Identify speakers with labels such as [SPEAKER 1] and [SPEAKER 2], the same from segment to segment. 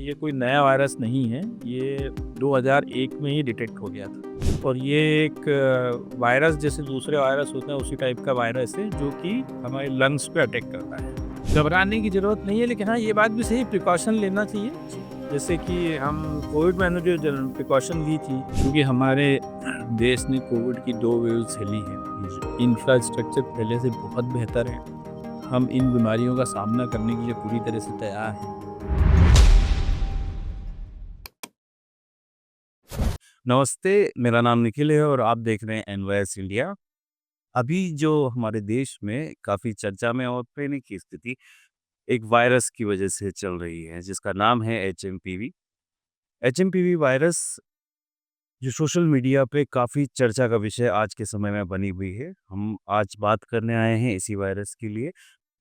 [SPEAKER 1] ये कोई नया वायरस नहीं है, ये 2001 में ही डिटेक्ट हो गया था और ये एक वायरस जैसे दूसरे वायरस होते हैं उसी टाइप का वायरस है जो कि हमारे लंग्स पे अटैक करता है। घबराने की ज़रूरत नहीं है, लेकिन हाँ, ये बात भी सही, प्रिकॉशन लेना चाहिए। जैसे कि हम कोविड में हमने जो प्रिकॉशन ली थी, क्योंकि हमारे देश ने कोविड की 2 वेव झेली है। इंफ्रास्ट्रक्चर पहले से बहुत बेहतर है। हम इन बीमारियों का सामना करने के लिए पूरी तरह से तैयार हैं। नमस्ते, मेरा नाम निखिल है और आप देख रहे हैं एनवायस इंडिया। अभी जो हमारे देश में काफ़ी चर्चा में और पैनिक की स्थिति एक वायरस की वजह से चल रही है, जिसका नाम है एचएमपीवी। एचएमपीवी वायरस जो सोशल मीडिया पे काफ़ी चर्चा का विषय आज के समय में बनी हुई है। हम आज बात करने आए हैं इसी वायरस के लिए।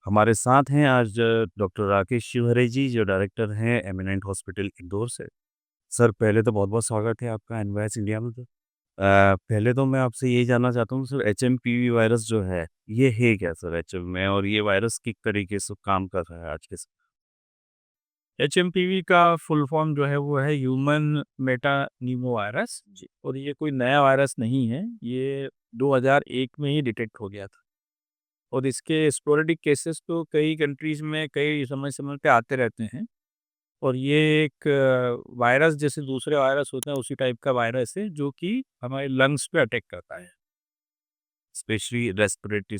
[SPEAKER 1] हमारे साथ हैं आज डॉक्टर राकेश शिवहरे जी, जो डायरेक्टर हैं एमिनेंट हॉस्पिटल इंदौर से। सर, पहले तो बहुत-बहुत स्वागत है आपका एनवायस इंडिया में तो। पहले तो मैं आपसे यही जानना चाहता हूँ सर, एचएमपीवी वायरस जो ये है क्या सर एक्चुअल में, और ये वायरस किस तरीके से काम कर रहा है आज के समय? एचएमपीवी का फुल फॉर्म जो है वो है ह्यूमन मेटानीमो वायरस जी, और ये कोई नया वायरस नहीं है, ये 2001 में ही डिटेक्ट हो गया था और इसके स्पोरेडिक केसेस तो कई कंट्रीज़ में कई समय-समय पे आते रहते हैं। और ये एक वायरस जैसे दूसरे वायरस होते हैं उसी टाइप का वायरस है जो कि हमारे लंग्स पे अटैक करता है। स्पेशली रेस्पिरेटरी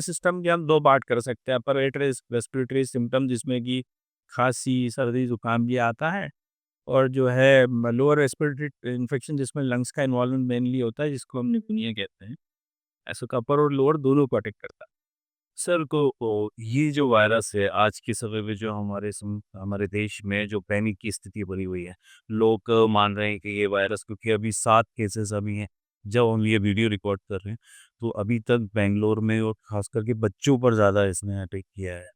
[SPEAKER 1] सिस्टम की हम 2 पार्ट कर सकते हैं। अपर रेस्पिरेटरी सिम्पटम, जिसमें कि खाँसी, सर्दी, जुकाम भी आता है, और जो है लोअर रेस्पिरेटरी इन्फेक्शन, जिसमें लंग्स का इन्वॉल्वमेंट मेनली होता है, जिसको हम निमोनिया कहते हैं। ऐसा तो अपर और लोअर दोनों को अटैक करता है। सर, ये जो वायरस है आज के समय में जो हमारे देश में जो पैनिक की स्थिति बनी हुई है, लोग मान रहे हैं कि ये वायरस, क्योंकि अभी 7 केसेस अभी हैं, जब हम ये वीडियो रिकॉर्ड कर रहे हैं, तो अभी तक बैंगलोर में और खास करके बच्चों पर ज़्यादा इसने अटैक किया है।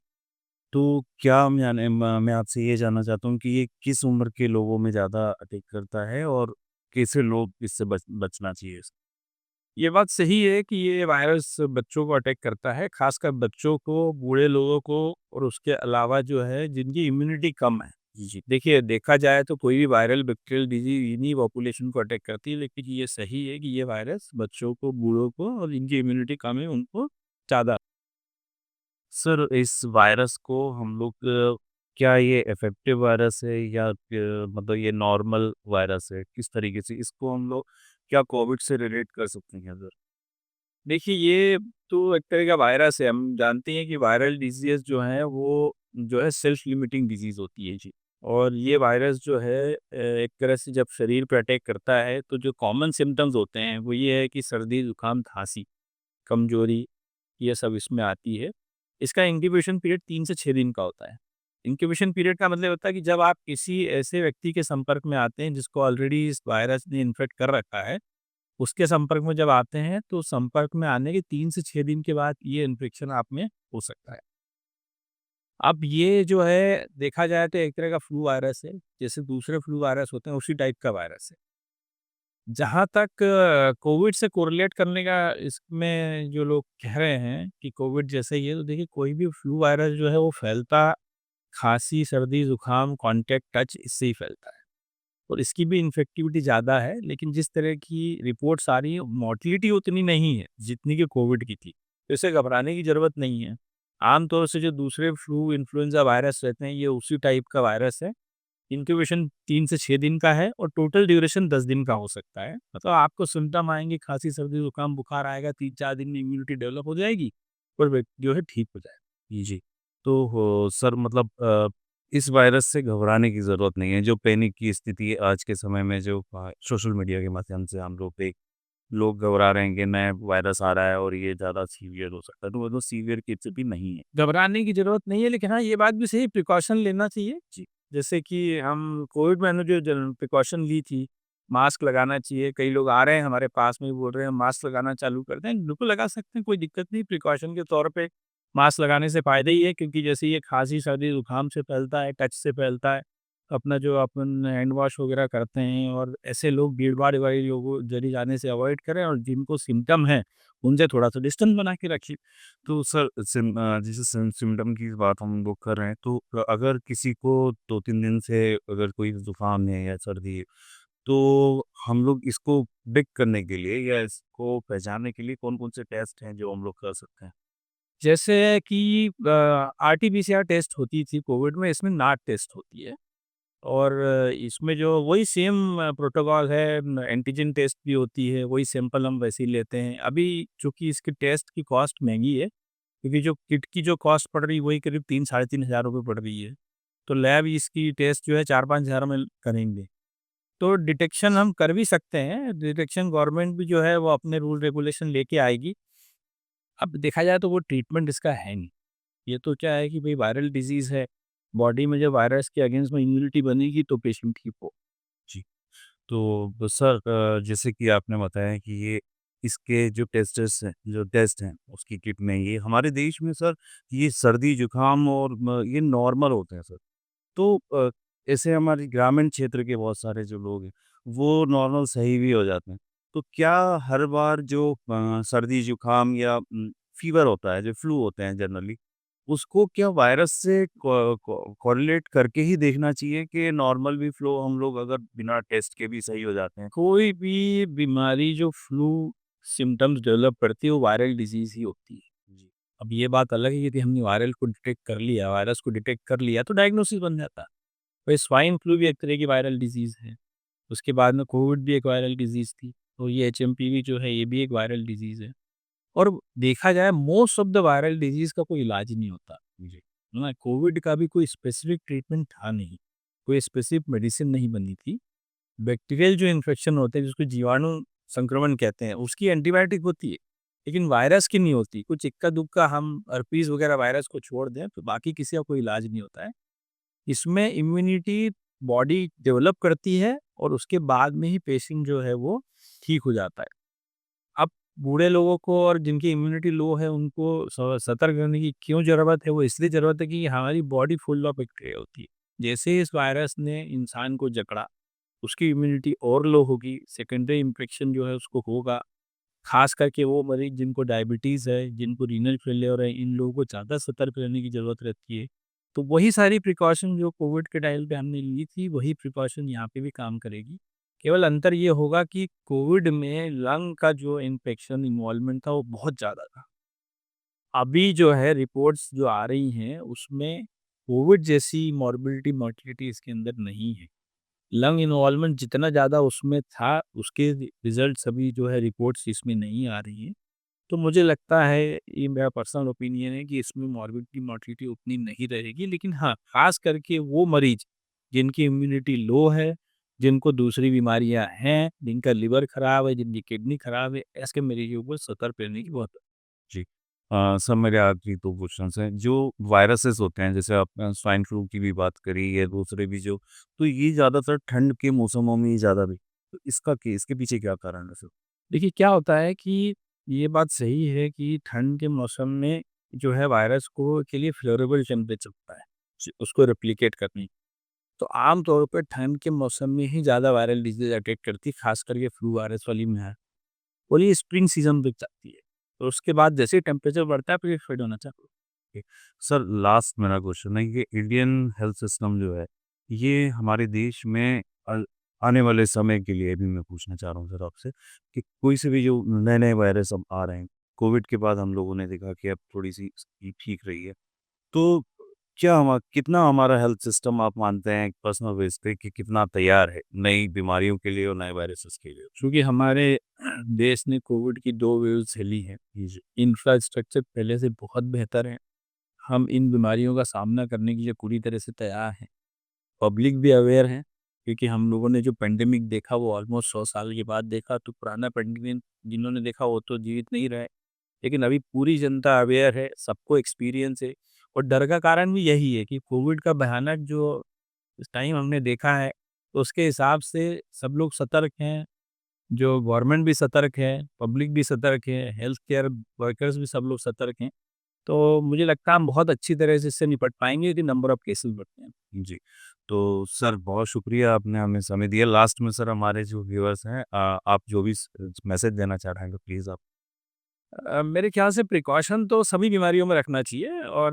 [SPEAKER 1] तो क्या मैं आपसे ये जानना चाहता हूँ कि ये किस उम्र के लोगों में ज़्यादा अटैक करता है और कैसे लोग इससे बचना चाहिए? ये बात सही है कि ये वायरस बच्चों को अटैक करता है, खासकर बच्चों को, बूढ़े लोगों को, और उसके अलावा जो है जिनकी इम्यूनिटी कम है। जी, देखिए, देखा जाए तो कोई भी वायरल बैक्टीरियल डिजीज़ इन्हीं पॉपुलेशन को अटैक करती है, लेकिन ये सही है कि ये वायरस बच्चों को, बूढ़ों को, और जिनकी इम्यूनिटी कम है उनको ज़्यादा। सर, इस वायरस को हम लोग क्या ये इफ़ेक्टिव वायरस है या मतलब ये नॉर्मल वायरस है? किस तरीके से इसको हम लोग क्या कोविड से रिलेट कर सकते हैं सर? देखिए, ये तो एक तरह का वायरस है। हम जानते हैं कि वायरल डिज़ीज़ जो हैं वो जो है सेल्फ लिमिटिंग डिज़ीज़ होती है जी। और ये वायरस जो है एक तरह से जब शरीर पे अटैक करता है तो जो कॉमन सिम्पटम्स होते हैं वो ये है कि सर्दी, जुकाम, खाँसी, कमज़ोरी, ये सब इसमें आती है। इसका इंक्यूबेशन पीरियड 3 से 6 दिन का होता है। इंक्यूबेशन पीरियड का मतलब होता है कि जब आप किसी ऐसे व्यक्ति के संपर्क में आते हैं जिसको ऑलरेडी इस वायरस ने इन्फेक्ट कर रखा है, उसके संपर्क में जब आते हैं तो संपर्क में आने के 3 से 6 दिन के बाद ये इन्फेक्शन आप में हो सकता है। अब ये जो है देखा जाए तो एक तरह का फ्लू वायरस है, जैसे दूसरे फ्लू वायरस होते हैं उसी टाइप का वायरस है। जहाँ तक कोविड से कोरिलेट करने का इसमें जो लोग कह रहे हैं कि कोविड जैसा ही है, तो देखिए, कोई भी फ्लू वायरस जो है वो फैलता खाँसी, सर्दी, जुकाम, कॉन्टैक्ट, टच, इससे ही फैलता है। और इसकी भी इन्फेक्टिविटी ज़्यादा है, लेकिन जिस तरह की रिपोर्ट्स आ रही है, मोर्टेलिटी उतनी नहीं है जितनी कि कोविड की थी। तो इससे घबराने की ज़रूरत नहीं है। आम तौर से जो दूसरे फ्लू, इन्फ्लुएंजा वायरस रहते हैं, ये उसी टाइप का वायरस है। इंक्यूबेशन 3 से 6 दिन का है और टोटल ड्यूरेशन 10 दिन का हो सकता है। मतलब आपको सिम्पटम आएँगे, खाँसी, सर्दी, जुकाम, बुखार आएगा, 3-4 दिन में इम्यूनिटी डेवलप हो जाएगी और व्यक्ति जो है ठीक हो जाएगा। जी। तो सर, मतलब इस वायरस से घबराने की ज़रूरत नहीं है। जो पैनिक की स्थिति है आज के समय में, जो सोशल मीडिया के माध्यम से हम लोग लोग घबरा रहे हैं कि नया वायरस आ रहा है और ये ज़्यादा सीवियर हो सकता है, तो वो तो सीवियर की स्थिति नहीं है। घबराने की ज़रूरत नहीं है, लेकिन हाँ, ये बात भी सही, प्रिकॉशन लेना चाहिए। जी। जैसे कि हम कोविड में हमने जो प्रिकॉशन ली थी, मास्क लगाना चाहिए। कई लोग आ रहे हैं हमारे पास में भी बोल रहे हैं मास्क लगाना चालू कर दें। बिल्कुल लगा सकते हैं, कोई दिक्कत नहीं। प्रिकॉशन के तौर पे मास्क लगाने से फ़ायदा ही है, क्योंकि जैसे ये खाँसी, सर्दी, जुकाम से फैलता है, टच से फैलता है, अपना जो अपन हैंड वॉश वगैरह करते हैं, और ऐसे लोग भीड़-भाड़ वाले लोगों जगह जाने से अवॉइड करें, और जिनको सिम्पटम है, उनसे थोड़ा-सा डिस्टेंस बना के रखिए।
[SPEAKER 2] तो सर जैसे सिम्पटम की बात हम लोग कर रहे हैं, तो अगर किसी को 2-3 दिन से अगर कोई ज़ुकाम है या सर्दी है, तो हम लोग इसको डिटेक्ट करने के लिए या इसको पहचानने के लिए कौन-कौन से टेस्ट हैं जो हम लोग कर सकते हैं?
[SPEAKER 1] जैसे कि आरटी-पीसीआर टेस्ट होती थी कोविड में, इसमें नाट टेस्ट होती है। और इसमें जो वही सेम प्रोटोकॉल है, एंटीजन टेस्ट भी होती है, वही सैंपल हम वैसे ही लेते हैं। अभी चूँकि इसके टेस्ट की कॉस्ट महँगी है, क्योंकि जो किट की जो कॉस्ट पड़ रही है वही करीब 3 साढ़े 3 हज़ार रुपए पड़ रही है। तो लैब इसकी टेस्ट जो है 4-5 हज़ार में करेंगे। तो डिटेक्शन हम कर भी सकते हैं, डिटेक्शन गवर्नमेंट भी जो है वो अपने रूल रेगुलेशन लेके आएगी। अब देखा जाए तो वो ट्रीटमेंट इसका है नहीं। ये तो क्या है कि भई वायरल डिज़ीज़ है, बॉडी में जब वायरस के अगेंस्ट में इम्यूनिटी बनेगी तो पेशेंट ठीक हो।
[SPEAKER 2] जी। तो सर जैसे कि आपने बताया कि ये इसके जो टेस्ट हैं उसकी किट में ये हमारे देश में सर ये सर्दी जुकाम और ये नॉर्मल होते हैं सर। तो ऐसे हमारे ग्रामीण क्षेत्र के बहुत सारे जो लोग हैं वो नॉर्मल सही भी हो जाते हैं। तो क्या हर बार जो सर्दी जुकाम या फीवर होता है, जो फ्लू होते हैं जनरली, उसको क्या वायरस से कोरिलेट करके ही देखना चाहिए कि नॉर्मल भी फ्लू हम लोग अगर बिना टेस्ट के भी सही हो जाते हैं?
[SPEAKER 1] कोई भी बीमारी जो फ्लू सिम्पटम्स डेवलप करती है वो वायरल डिज़ीज़ ही होती है।
[SPEAKER 2] जी।
[SPEAKER 1] अब ये बात अलग है कि यदि हमने वायरल को डिटेक्ट कर लिया, वायरस को डिटेक्ट कर लिया तो डायग्नोसिस बन जाता है। वही स्वाइन फ्लू भी एक तरह की वायरल डिज़ीज़ है। उसके बाद में कोविड भी एक वायरल डिज़ीज़ थी। तो ये एचएमपीवी जो है ये भी एक वायरल डिज़ीज़ है। और देखा जाए most of the viral disease का कोई इलाज नहीं होता।
[SPEAKER 2] जी।
[SPEAKER 1] है ना? कोविड का भी कोई स्पेसिफिक ट्रीटमेंट था नहीं। कोई स्पेसिफिक मेडिसिन नहीं बनी थी। बैक्टीरियल जो इन्फेक्शन होते हैं जिसको जीवाणु संक्रमण कहते हैं, उसकी एंटीबायोटिक होती है, लेकिन वायरस की नहीं होती। कुछ इक्का-दुक्का हम हर्पीस वगैरह वायरस को छोड़ दें, तो बाकी किसी का कोई इलाज नहीं होता है। इसमें इम्यूनिटी बॉडी डेवलप करती है और उसके बाद में ही पेशेंट जो है वो ठीक हो जाता है। अब बूढ़े लोगों को और जिनकी इम्यूनिटी लो है उनको सतर्क रहने की क्यों ज़रूरत है? वो इसलिए ज़रूरत है कि हमारी बॉडी फुल ऑफ बैक्टीरिया होती है। जैसे ही इस वायरस ने इंसान को जकड़ा, उसकी इम्यूनिटी और लो होगी, सेकेंडरी इन्फेक्शन जो है उसको होगा। ख़ास करके वो मरीज़ जिनको डायबिटीज़ है, जिनको रीनल फेलियर है, इन लोगों को ज़्यादा सतर्क रहने की ज़रूरत रहती है। तो वही सारी प्रिकॉशन जो कोविड के टाइम पे हमने ली थी, वही प्रिकॉशन यहाँ पे भी काम करेगी। केवल अंतर ये होगा कि कोविड में लंग का जो इन्फेक्शन इन्वॉल्वमेंट था, वो बहुत ज़्यादा था। अभी जो है रिपोर्ट्स जो आ रही हैं, उसमें कोविड जैसी मॉर्बिडिटी, मोर्टेलिटी इसके अंदर नहीं है। लंग इन्वॉल्वमेंट जितना ज़्यादा उसमें था, उसके रिज़ल्ट्स अभी जो है रिपोर्ट्स इसमें नहीं आ रही हैं। तो मुझे लगता है, ये मेरा पर्सनल ओपिनियन है कि इसमें मॉर्बिडिटी, मोर्टेलिटी उतनी नहीं रहेगी। लेकिन हाँ, ख़ास करके वो मरीज़ जिनकी इम्यूनिटी लो है, जिनको दूसरी बीमारियाँ हैं, जिनका लिवर ख़राब है, जिनकी किडनी ख़राब है, ऐसे मरीज़ों को सतर्क रहने की बहुत।
[SPEAKER 2] जी। सर मेरे आखिरी 2 क्वेश्चन्स हैं। जो वायरसेस होते हैं जैसे आपने स्वाइन फ्लू की भी बात करी या दूसरे भी जो, तो ये ज़्यादातर ठंड के मौसमों में ही ज़्यादा भी, तो इसके पीछे क्या कारण है सर?
[SPEAKER 1] देखिए, क्या होता है कि ये बात सही है कि ठंड के मौसम में जो है वायरस को के लिए फ़ेवरेबल टेम्परेचर होता है, उसको रेप्लिकेट करने। तो आम तौर पे ठंड के मौसम में ही ज़्यादा वायरल डिज़ीज़ अटैक करती है, ख़ास करके फ्लू वायरस वाली में है। और ये स्प्रिंग सीज़न तक जाती है। तो उसके बाद जैसे ही टेम्परेचर बढ़ता है फिर ये फेड होना चालू।
[SPEAKER 2] ओके। सर लास्ट मेरा क्वेश्चन है कि इंडियन हेल्थ सिस्टम जो है, ये हमारे देश में आने वाले समय के लिए भी मैं पूछना चाह रहा हूँ सर आपसे कि कोई से भी जो नए-नए वायरस अब आ रहे हैं, कोविड के बाद हम लोगों ने देखा कि अब थोड़ी-सी स्थिति ठीक रही है। तो क्या कितना हमारा हेल्थ सिस्टम आप मानते हैं पर्सनल बेस पे कि कितना तैयार है नई बीमारियों के लिए और नए वायरसेस के लिए?
[SPEAKER 1] चूँकि हमारे देश ने कोविड की 2 वेव झेली हैं,
[SPEAKER 2] जी।
[SPEAKER 1] इंफ्रास्ट्रक्चर पहले से बहुत बेहतर है। हम इन बीमारियों का सामना करने के लिए पूरी तरह से तैयार हैं। पब्लिक भी अवेयर है, क्योंकि हम लोगों ने जो पैंडेमिक देखा वो ऑलमोस्ट 100 साल के बाद देखा, तो पुराना पैंडेमिक जिन्होंने देखा वो तो जीवित नहीं रहे। लेकिन अभी पूरी जनता अवेयर है, सबको एक्सपीरियंस है, और डर का कारण भी यही है कि कोविड का भयानक जो इस टाइम हमने देखा है, तो उसके हिसाब से सब लोग सतर्क हैं, जो गवर्नमेंट भी सतर्क है, पब्लिक भी सतर्क है, हेल्थ केयर वर्कर्स भी सब लोग सतर्क हैं। तो मुझे लगता है हम बहुत अच्छी तरह से इससे निपट पाएँगे यदि नंबर ऑफ केसेज़ बढ़ते हैं।
[SPEAKER 2] जी। तो सर बहुत शुक्रिया आपने हमें समय दिया। लास्ट में सर हमारे जो व्यूअर्स हैं आप जो भी मैसेज देना चाह रहे हैं तो प्लीज़ आप
[SPEAKER 1] मेरे ख़्याल से प्रिकॉशन तो सभी बीमारियों में रखना चाहिए और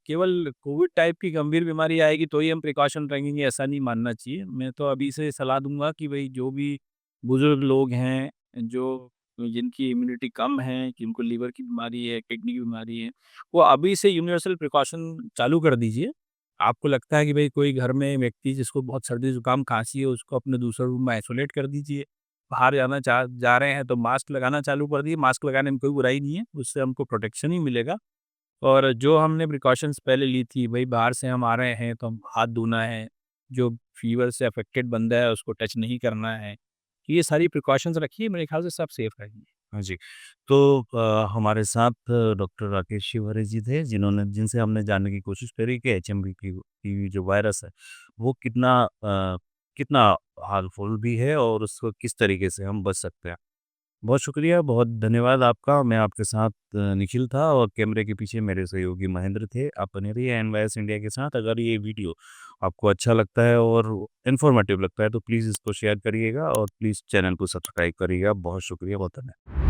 [SPEAKER 1] केवल कोविड टाइप की गंभीर बीमारी आएगी तो ही हम प्रिकॉशन रखेंगे ऐसा नहीं मानना चाहिए। मैं तो अभी से सलाह दूँगा कि भई जो भी बुज़ुर्ग लोग हैं, जो जिनकी इम्यूनिटी कम है, जिनको लीवर की बीमारी है, किडनी की बीमारी है, वो अभी से यूनिवर्सल प्रिकॉशन चालू कर दीजिए। आपको लगता है कि भई कोई घर में व्यक्ति जिसको बहुत सर्दी, जुकाम, खाँसी है उसको अपने दूसरे रूम में आइसोलेट कर दीजिए। बाहर जा रहे हैं तो मास्क लगाना चालू कर दिए, मास्क लगाने में कोई बुराई नहीं है, उससे हमको प्रोटेक्शन ही मिलेगा। और जो हमने प्रिकॉशंस पहले ली थी, भई बाहर से हम आ रहे हैं तो हम हाथ धोना है, जो फीवर से अफ़ेक्टेड बंदा है उसको टच नहीं करना है। ये सारी प्रिकॉशंस रखिए, मेरे ख़्याल से सब सेफ रहेंगे।
[SPEAKER 2] हाँ जी। तो हमारे साथ डॉक्टर राकेश शिवारी जी थे जिनसे हमने जानने की कोशिश करी कि एचएमवी की जो वायरस है वो कितना हार्मफुल भी है और उसको किस तरीके से हम बच सकते हैं। बहुत शुक्रिया, बहुत धन्यवाद आपका। मैं आपके साथ निखिल था और कैमरे के पीछे मेरे सहयोगी महेंद्र थे। आप बने रहिए एनवाईएस इंडिया के साथ। अगर ये वीडियो आपको अच्छा लगता है और इन्फॉर्मेटिव लगता है तो प्लीज़ इसको शेयर करिएगा और प्लीज़ चैनल को सब्सक्राइब करिएगा। बहुत शुक्रिया, बहुत धन्यवाद।